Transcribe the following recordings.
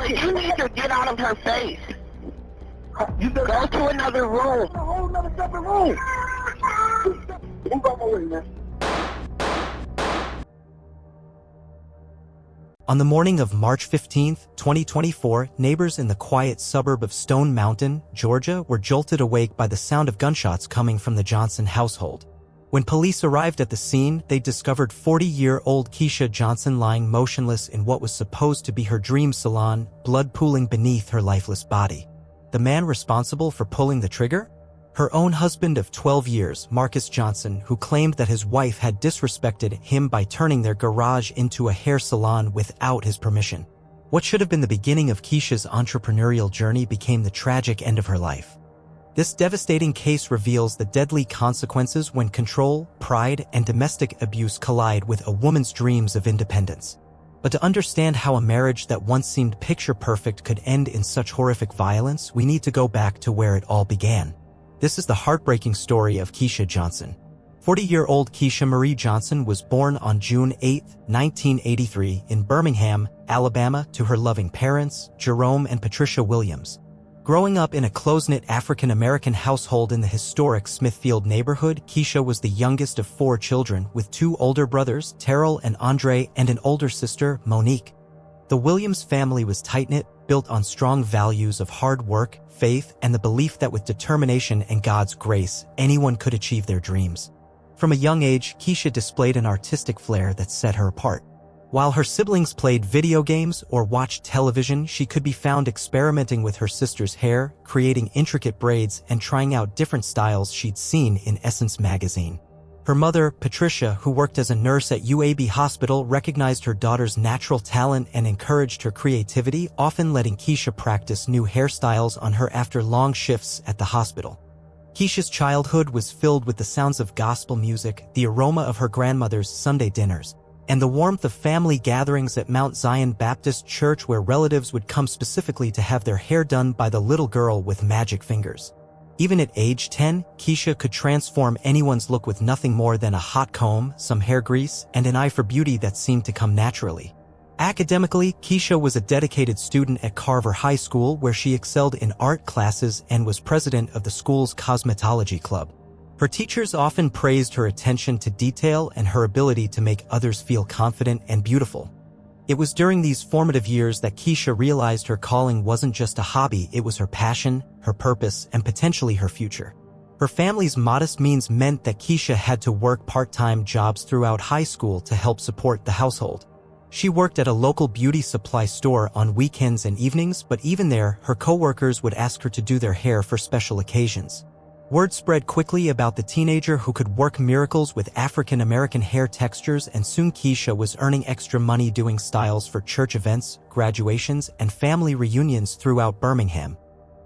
you need to get out of her face. You go to another room. A whole another separate room. Move out my way, man. On the morning of March 15, 2024, neighbors in the quiet suburb of Stone Mountain, Georgia, were jolted awake by the sound of gunshots coming from the Johnson household. When police arrived at the scene, they discovered 40-year-old Keisha Johnson lying motionless in what was supposed to be her dream salon, blood pooling beneath her lifeless body. The man responsible for pulling the trigger? Her own husband of 12 years, Marcus Johnson, who claimed that his wife had disrespected him by turning their garage into a hair salon without his permission. What should have been the beginning of Keisha's entrepreneurial journey became the tragic end of her life. This devastating case reveals the deadly consequences when control, pride, and domestic abuse collide with a woman's dreams of independence. But to understand how a marriage that once seemed picture-perfect could end in such horrific violence, we need to go back to where it all began. This is the heartbreaking story of Keisha Johnson. 40-year-old Keisha Marie Johnson was born on June 8, 1983, in Birmingham, Alabama, to her loving parents, Jerome and Patricia Williams. Growing up in a close-knit African-American household in the historic Smithfield neighborhood, Keisha was the youngest of 4 children, with 2 older brothers, Terrell and Andre, and an older sister, Monique. The Williams family was tight-knit, built on strong values of hard work, faith, and the belief that with determination and God's grace, anyone could achieve their dreams. From a young age, Keisha displayed an artistic flair that set her apart. While her siblings played video games or watched television, she could be found experimenting with her sister's hair, creating intricate braids, and trying out different styles she'd seen in Essence magazine. Her mother, Patricia, who worked as a nurse at UAB Hospital, recognized her daughter's natural talent and encouraged her creativity, often letting Keisha practice new hairstyles on her after long shifts at the hospital. Keisha's childhood was filled with the sounds of gospel music, the aroma of her grandmother's Sunday dinners, and the warmth of family gatherings at Mount Zion Baptist Church, where relatives would come specifically to have their hair done by the little girl with magic fingers. Even at age 10, Keisha could transform anyone's look with nothing more than a hot comb, some hair grease, and an eye for beauty that seemed to come naturally. Academically, Keisha was a dedicated student at Carver High School, where she excelled in art classes and was president of the school's cosmetology club. Her teachers often praised her attention to detail and her ability to make others feel confident and beautiful. It was during these formative years that Keisha realized her calling wasn't just a hobby, it was her passion, her purpose, and potentially her future. Her family's modest means meant that Keisha had to work part-time jobs throughout high school to help support the household. She worked at a local beauty supply store on weekends and evenings, but even there, her coworkers would ask her to do their hair for special occasions. Word spread quickly about the teenager who could work miracles with African-American hair textures, and soon Keisha was earning extra money doing styles for church events, graduations, and family reunions throughout Birmingham.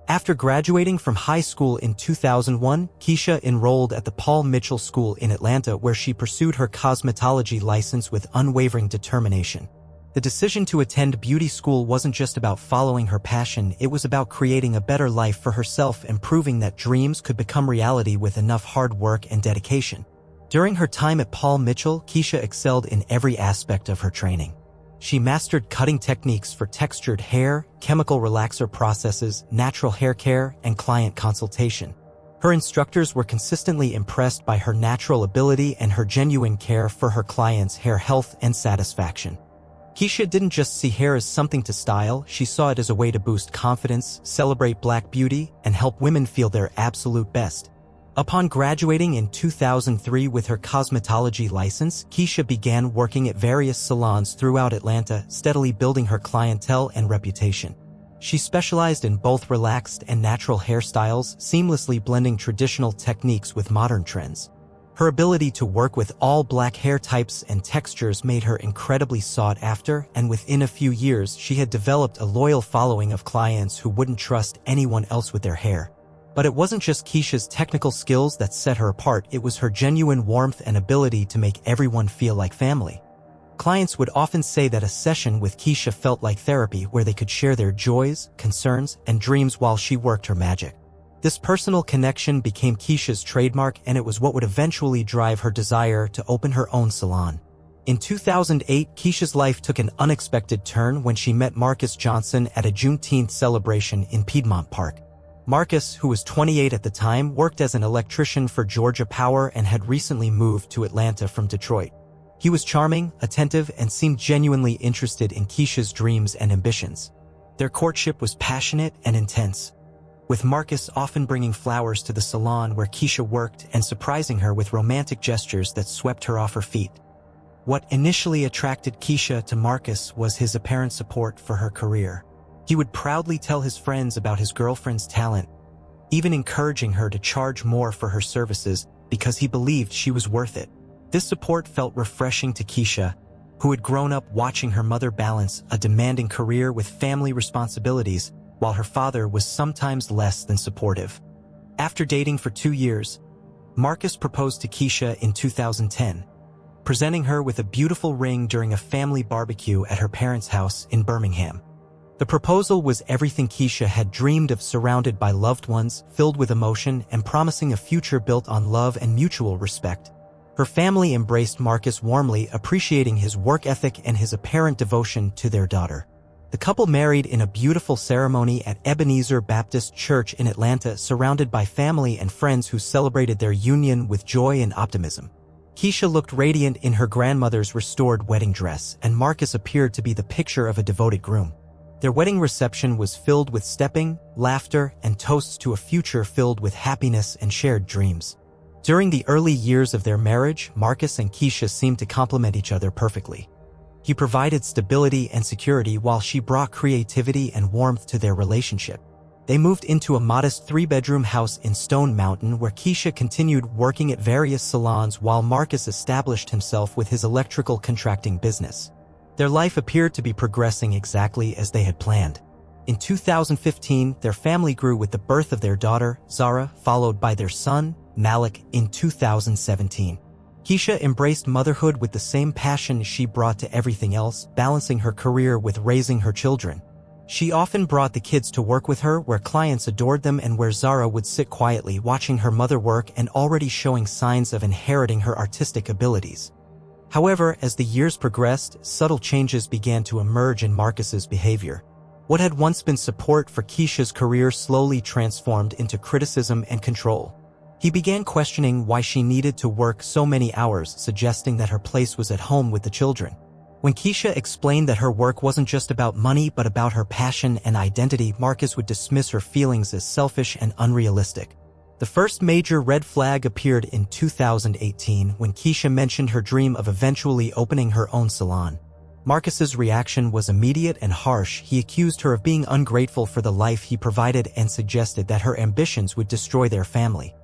After graduating from high school in 2001, Keisha enrolled at the Paul Mitchell School in Atlanta, where she pursued her cosmetology license with unwavering determination. The decision to attend beauty school wasn't just about following her passion, it was about creating a better life for herself and proving that dreams could become reality with enough hard work and dedication. During her time at Paul Mitchell, Keisha excelled in every aspect of her training. She mastered cutting techniques for textured hair, chemical relaxer processes, natural hair care, and client consultation. Her instructors were consistently impressed by her natural ability and her genuine care for her clients' hair health and satisfaction. Keisha didn't just see hair as something to style, she saw it as a way to boost confidence, celebrate Black beauty, and help women feel their absolute best. Upon graduating in 2003 with her cosmetology license, Keisha began working at various salons throughout Atlanta, steadily building her clientele and reputation. She specialized in both relaxed and natural hairstyles, seamlessly blending traditional techniques with modern trends. Her ability to work with all Black hair types and textures made her incredibly sought after, and within a few years she had developed a loyal following of clients who wouldn't trust anyone else with their hair. But it wasn't just Keisha's technical skills that set her apart, it was her genuine warmth and ability to make everyone feel like family. Clients would often say that a session with Keisha felt like therapy, where they could share their joys, concerns, and dreams while she worked her magic. This personal connection became Keisha's trademark, and it was what would eventually drive her desire to open her own salon. In 2008, Keisha's life took an unexpected turn when she met Marcus Johnson at a Juneteenth celebration in Piedmont Park. Marcus, who was 28 at the time, worked as an electrician for Georgia Power and had recently moved to Atlanta from Detroit. He was charming, attentive, and seemed genuinely interested in Keisha's dreams and ambitions. Their courtship was passionate and intense, with Marcus often bringing flowers to the salon where Keisha worked and surprising her with romantic gestures that swept her off her feet. What initially attracted Keisha to Marcus was his apparent support for her career. He would proudly tell his friends about his girlfriend's talent, even encouraging her to charge more for her services because he believed she was worth it. This support felt refreshing to Keisha, who had grown up watching her mother balance a demanding career with family responsibilities, while her father was sometimes less than supportive. After dating for 2 years, Marcus proposed to Keisha in 2010, presenting her with a beautiful ring during a family barbecue at her parents' house in Birmingham. The proposal was everything Keisha had dreamed of, surrounded by loved ones, filled with emotion, and promising a future built on love and mutual respect. Her family embraced Marcus warmly, appreciating his work ethic and his apparent devotion to their daughter. The couple married in a beautiful ceremony at Ebenezer Baptist Church in Atlanta, surrounded by family and friends who celebrated their union with joy and optimism. Keisha looked radiant in her grandmother's restored wedding dress, and Marcus appeared to be the picture of a devoted groom. Their wedding reception was filled with stepping, laughter, and toasts to a future filled with happiness and shared dreams. During the early years of their marriage, Marcus and Keisha seemed to complement each other perfectly. He provided stability and security while she brought creativity and warmth to their relationship. They moved into a modest 3-bedroom house in Stone Mountain where Keisha continued working at various salons while Marcus established himself with his electrical contracting business. Their life appeared to be progressing exactly as they had planned. In 2015, their family grew with the birth of their daughter, Zara, followed by their son, Malik, in 2017. Keisha embraced motherhood with the same passion she brought to everything else, balancing her career with raising her children. She often brought the kids to work with her, where clients adored them and where Zara would sit quietly watching her mother work and already showing signs of inheriting her artistic abilities. However, as the years progressed, subtle changes began to emerge in Marcus's behavior. What had once been support for Keisha's career slowly transformed into criticism and control. He began questioning why she needed to work so many hours, suggesting that her place was at home with the children. When Keisha explained that her work wasn't just about money but about her passion and identity, Marcus would dismiss her feelings as selfish and unrealistic. The first major red flag appeared in 2018 when Keisha mentioned her dream of eventually opening her own salon. Marcus's reaction was immediate and harsh. He accused her of being ungrateful for the life he provided and suggested that her ambitions would destroy their family.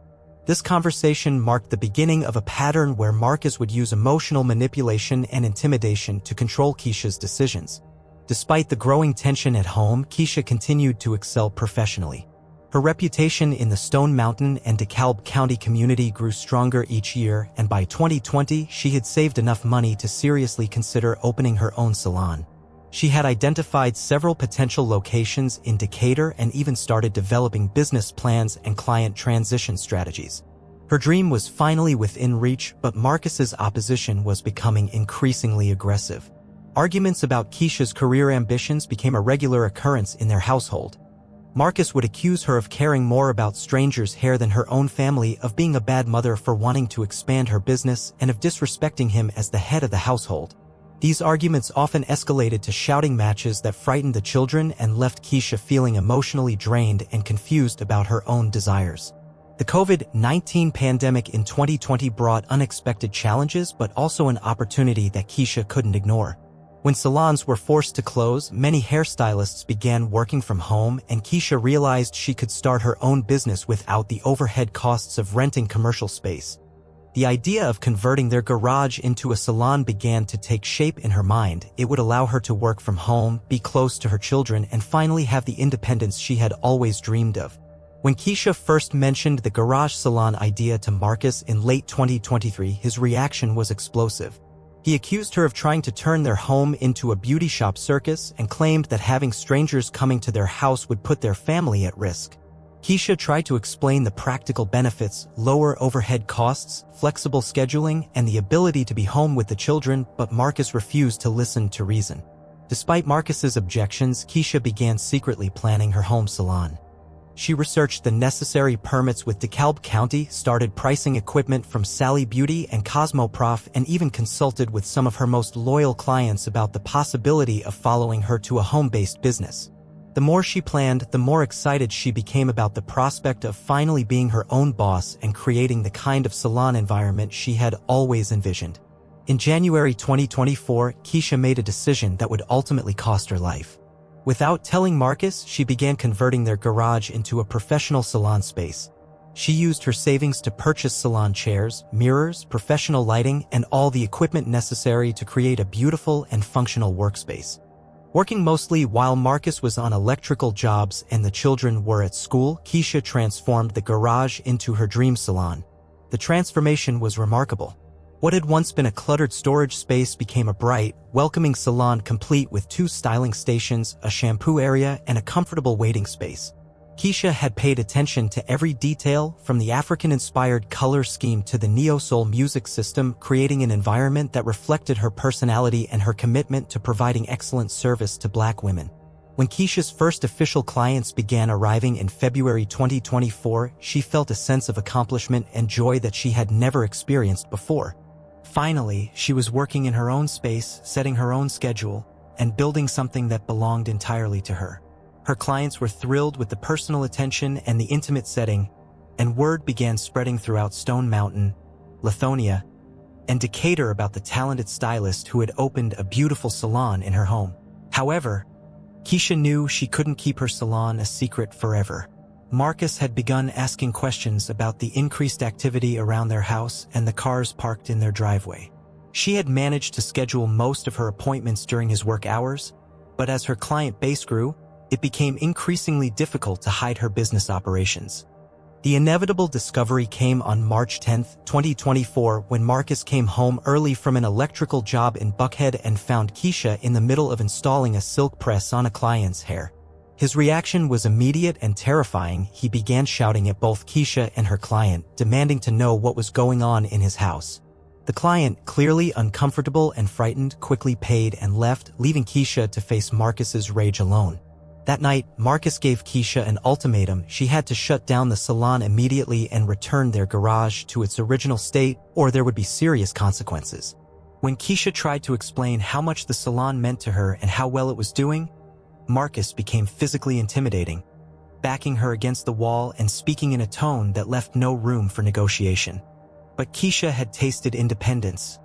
This conversation marked the beginning of a pattern where Marcus would use emotional manipulation and intimidation to control Keisha's decisions. Despite the growing tension at home, Keisha continued to excel professionally. Her reputation in the Stone Mountain and DeKalb County community grew stronger each year, and by 2020, she had saved enough money to seriously consider opening her own salon. She had identified several potential locations in Decatur and even started developing business plans and client transition strategies. Her dream was finally within reach, but Marcus's opposition was becoming increasingly aggressive. Arguments about Keisha's career ambitions became a regular occurrence in their household. Marcus would accuse her of caring more about strangers' hair than her own family, of being a bad mother for wanting to expand her business, and of disrespecting him as the head of the household. These arguments often escalated to shouting matches that frightened the children and left Keisha feeling emotionally drained and confused about her own desires. The COVID-19 pandemic in 2020 brought unexpected challenges but also an opportunity that Keisha couldn't ignore. When salons were forced to close, many hairstylists began working from home, and Keisha realized she could start her own business without the overhead costs of renting commercial space. The idea of converting their garage into a salon began to take shape in her mind. It would allow her to work from home, be close to her children, and finally have the independence she had always dreamed of. When Keisha first mentioned the garage salon idea to Marcus in late 2023, his reaction was explosive. He accused her of trying to turn their home into a beauty shop circus and claimed that having strangers coming to their house would put their family at risk. Keisha tried to explain the practical benefits, lower overhead costs, flexible scheduling, and the ability to be home with the children, but Marcus refused to listen to reason. Despite Marcus's objections, Keisha began secretly planning her home salon. She researched the necessary permits with DeKalb County, started pricing equipment from Sally Beauty and Cosmoprof, and even consulted with some of her most loyal clients about the possibility of following her to a home-based business. The more she planned, the more excited she became about the prospect of finally being her own boss and creating the kind of salon environment she had always envisioned. In January 2024, Keisha made a decision that would ultimately cost her life. Without telling Marcus, she began converting their garage into a professional salon space. She used her savings to purchase salon chairs, mirrors, professional lighting, and all the equipment necessary to create a beautiful and functional workspace. Working mostly while Marcus was on electrical jobs and the children were at school, Keisha transformed the garage into her dream salon. The transformation was remarkable. What had once been a cluttered storage space became a bright, welcoming salon complete with 2 styling stations, a shampoo area, and a comfortable waiting space. Keisha had paid attention to every detail, from the African-inspired color scheme to the neo-soul music system, creating an environment that reflected her personality and her commitment to providing excellent service to Black women. When Keisha's first official clients began arriving in February 2024, she felt a sense of accomplishment and joy that she had never experienced before. Finally, she was working in her own space, setting her own schedule, and building something that belonged entirely to her. Her clients were thrilled with the personal attention and the intimate setting, and word began spreading throughout Stone Mountain, Lithonia, and Decatur about the talented stylist who had opened a beautiful salon in her home. However, Keisha knew she couldn't keep her salon a secret forever. Marcus had begun asking questions about the increased activity around their house and the cars parked in their driveway. She had managed to schedule most of her appointments during his work hours, but as her client base grew, it became increasingly difficult to hide her business operations. The inevitable discovery came on March 10, 2024, when Marcus came home early from an electrical job in Buckhead and found Keisha in the middle of installing a silk press on a client's hair. His reaction was immediate and terrifying. He began shouting at both Keisha and her client, demanding to know what was going on in his house. The client, clearly uncomfortable and frightened, quickly paid and left, leaving Keisha to face Marcus's rage alone. That night, Marcus gave Keisha an ultimatum. She had to shut down the salon immediately and return their garage to its original state, or there would be serious consequences. When Keisha tried to explain how much the salon meant to her and how well it was doing, Marcus became physically intimidating, backing her against the wall and speaking in a tone that left no room for negotiation. But Keisha had tasted independence,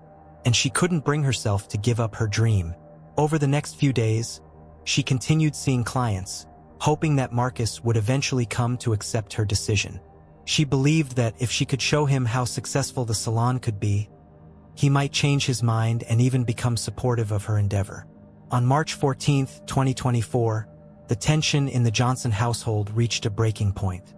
and she couldn't bring herself to give up her dream. Over the next few days, she continued seeing clients, hoping that Marcus would eventually come to accept her decision. She believed that if she could show him how successful the salon could be, he might change his mind and even become supportive of her endeavor. On March 14, 2024, the tension in the Johnson household reached a breaking point.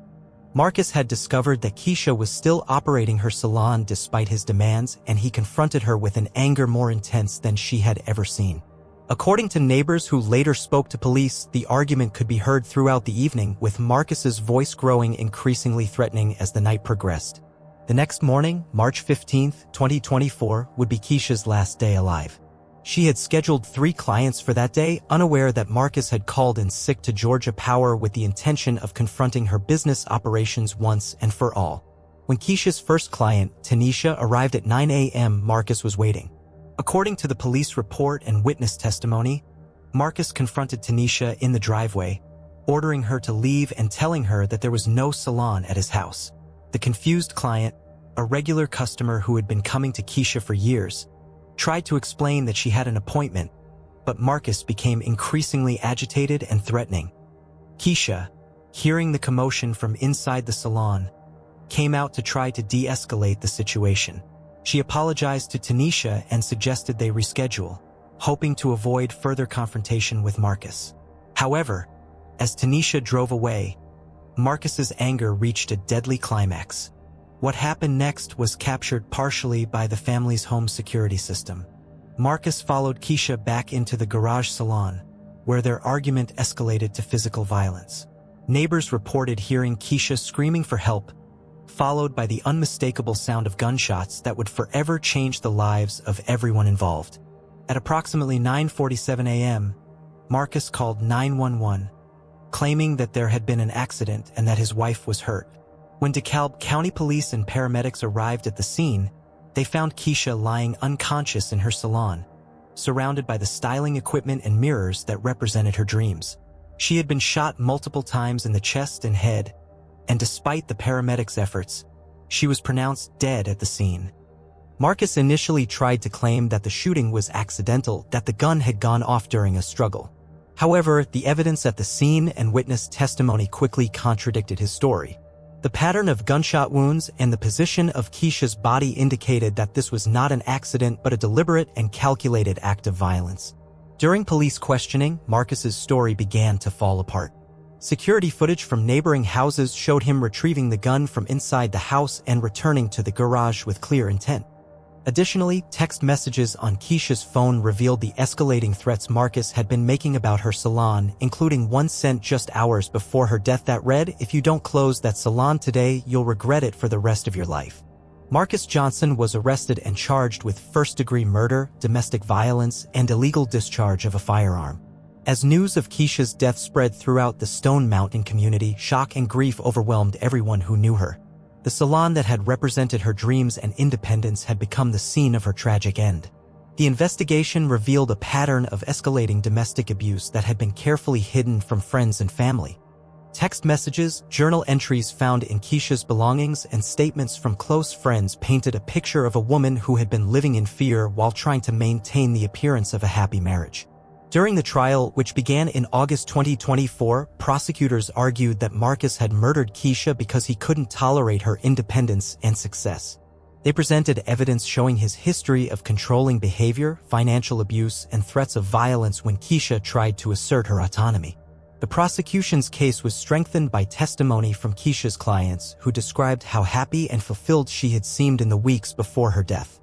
Marcus had discovered that Keisha was still operating her salon despite his demands, and he confronted her with an anger more intense than she had ever seen. According to neighbors who later spoke to police, the argument could be heard throughout the evening, with Marcus's voice growing increasingly threatening as the night progressed. The next morning, March 15, 2024, would be Keisha's last day alive. She had scheduled 3 clients for that day, unaware that Marcus had called in sick to Georgia Power with the intention of confronting her business operations once and for all. When Keisha's first client, Tanisha, arrived at 9 a.m., Marcus was waiting. According to the police report and witness testimony, Marcus confronted Tanisha in the driveway, ordering her to leave and telling her that there was no salon at his house. The confused client, a regular customer who had been coming to Keisha for years, tried to explain that she had an appointment, but Marcus became increasingly agitated and threatening. Keisha, hearing the commotion from inside the salon, came out to try to de-escalate the situation. She apologized to Tanisha and suggested they reschedule, hoping to avoid further confrontation with Marcus. However, as Tanisha drove away, Marcus's anger reached a deadly climax. What happened next was captured partially by the family's home security system. Marcus followed Keisha back into the garage salon, where their argument escalated to physical violence. Neighbors reported hearing Keisha screaming for help, followed by the unmistakable sound of gunshots that would forever change the lives of everyone involved. At approximately 9:47 a.m., Marcus called 911, claiming that there had been an accident and that his wife was hurt. When DeKalb County Police and paramedics arrived at the scene, they found Keisha lying unconscious in her salon, surrounded by the styling equipment and mirrors that represented her dreams. She had been shot multiple times in the chest and head, and despite the paramedics' efforts, she was pronounced dead at the scene. Marcus initially tried to claim that the shooting was accidental, that the gun had gone off during a struggle. However, the evidence at the scene and witness testimony quickly contradicted his story. The pattern of gunshot wounds and the position of Keisha's body indicated that this was not an accident but a deliberate and calculated act of violence. During police questioning, Marcus's story began to fall apart. Security footage from neighboring houses showed him retrieving the gun from inside the house and returning to the garage with clear intent. Additionally, text messages on Keisha's phone revealed the escalating threats Marcus had been making about her salon, including one sent just hours before her death that read, "If you don't close that salon today, you'll regret it for the rest of your life." Marcus Johnson was arrested and charged with first-degree murder, domestic violence, and illegal discharge of a firearm. As news of Keisha's death spread throughout the Stone Mountain community, shock and grief overwhelmed everyone who knew her. The salon that had represented her dreams and independence had become the scene of her tragic end. The investigation revealed a pattern of escalating domestic abuse that had been carefully hidden from friends and family. Text messages, journal entries found in Keisha's belongings, and statements from close friends painted a picture of a woman who had been living in fear while trying to maintain the appearance of a happy marriage. During the trial, which began in August 2024, prosecutors argued that Marcus had murdered Keisha because he couldn't tolerate her independence and success. They presented evidence showing his history of controlling behavior, financial abuse, and threats of violence when Keisha tried to assert her autonomy. The prosecution's case was strengthened by testimony from Keisha's clients, who described how happy and fulfilled she had seemed in the weeks before her death.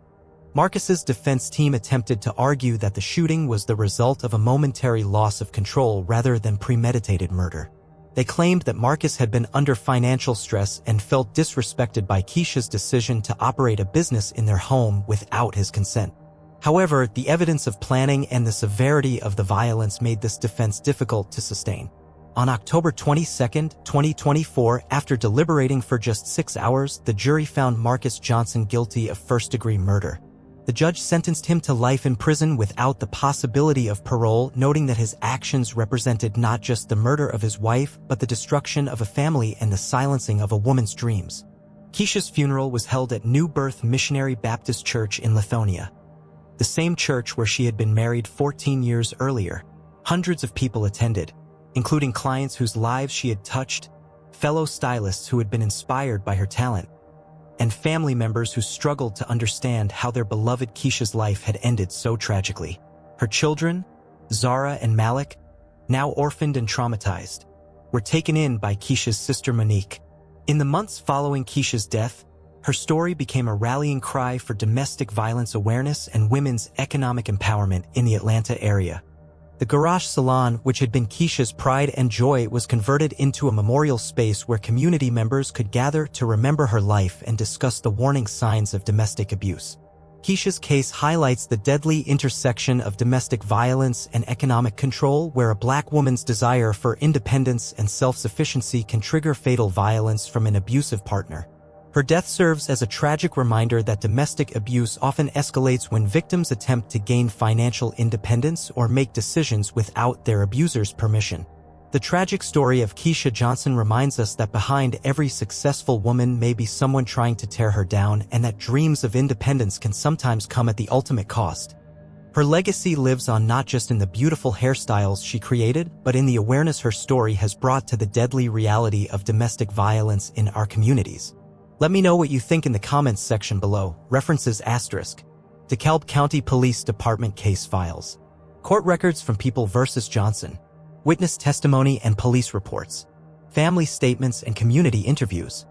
Marcus's defense team attempted to argue that the shooting was the result of a momentary loss of control rather than premeditated murder. They claimed that Marcus had been under financial stress and felt disrespected by Keisha's decision to operate a business in their home without his consent. However, the evidence of planning and the severity of the violence made this defense difficult to sustain. On October 22, 2024, after deliberating for just 6 hours, the jury found Marcus Johnson guilty of first-degree murder. The judge sentenced him to life in prison without the possibility of parole, noting that his actions represented not just the murder of his wife, but the destruction of a family and the silencing of a woman's dreams. Keisha's funeral was held at New Birth Missionary Baptist Church in Lithonia, the same church where she had been married 14 years earlier. Hundreds of people attended, including clients whose lives she had touched, fellow stylists who had been inspired by her talent, and family members who struggled to understand how their beloved Keisha's life had ended so tragically. Her children, Zara and Malik, now orphaned and traumatized, were taken in by Keisha's sister Monique. In the months following Keisha's death, her story became a rallying cry for domestic violence awareness and women's economic empowerment in the Atlanta area. The Garage Salon, which had been Keisha's pride and joy, was converted into a memorial space where community members could gather to remember her life and discuss the warning signs of domestic abuse. Keisha's case highlights the deadly intersection of domestic violence and economic control, where a Black woman's desire for independence and self-sufficiency can trigger fatal violence from an abusive partner. Her death serves as a tragic reminder that domestic abuse often escalates when victims attempt to gain financial independence or make decisions without their abuser's permission. The tragic story of Keisha Johnson reminds us that behind every successful woman may be someone trying to tear her down, and that dreams of independence can sometimes come at the ultimate cost. Her legacy lives on not just in the beautiful hairstyles she created, but in the awareness her story has brought to the deadly reality of domestic violence in our communities. Let me know what you think in the comments section below. References *. DeKalb County Police Department case files. Court records from People vs. Johnson. Witness testimony and police reports. Family statements and community interviews.